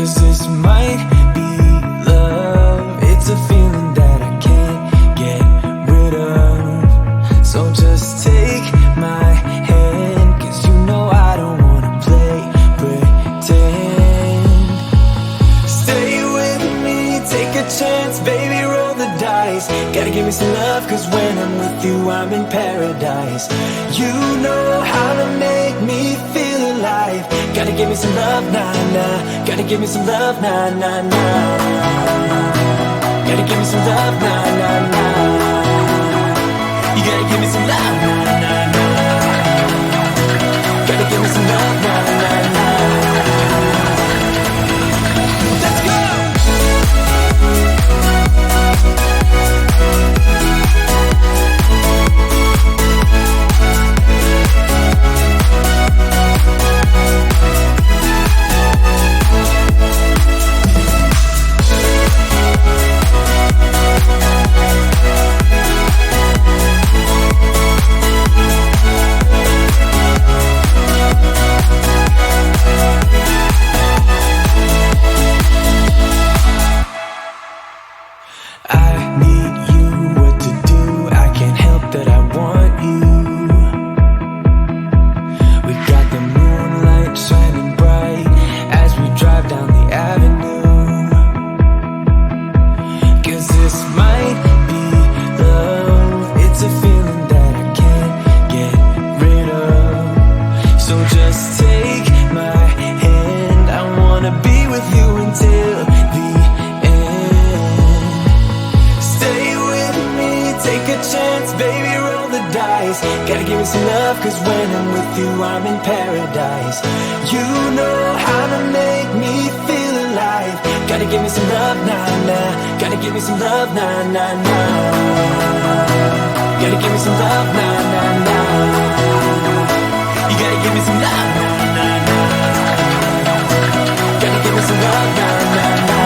'Cause this might be love. It's a feeling that I can't get rid of. So just take my hand, 'cause you know I don't wanna play pretend. Stay with me, take a chance, baby, roll the dice. Gotta give me some love, 'cause when I'm with you, I'm in paradise. You know how to make me feel alive. Gotta give me some love, nah, nah. Gotta give me some love, nah, nah, nah. Gotta give me some love, nah, nah, nah. You gotta give me some love, nah, nah, nah. Gotta give me some love, nah, nah, nah. Let's go! Gotta give me some love, 'cause when I'm with you, I'm in paradise. You know how to make me feel alive. Gotta give me some love, nah, nah. Gotta give me some love, nah, nah, nah. Gotta give me some love, nah, nah, nah. You gotta give me some love, nah, nah, nah. Gotta give me some love, nah, nah, nah.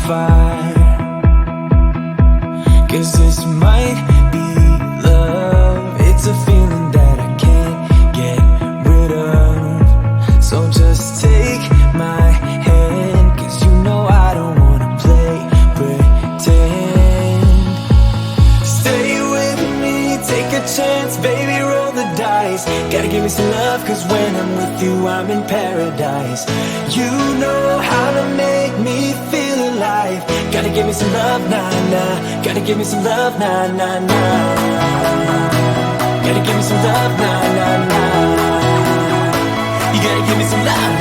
fire. 'Cause this might be love. It's a feeling that I can't get rid of. So just take my hand, 'cause you know I don't wanna play pretend. Stay with me, take a chance, baby, roll the dice. Gotta give me some love, 'cause when I'm with you, I'm in paradise. You know how to make me feel alive. Gotta give me some love, nah, nah. Gotta give me some love, nah, nah, nah. Gotta give me some love, nah, nah, nah. You gotta give me some love,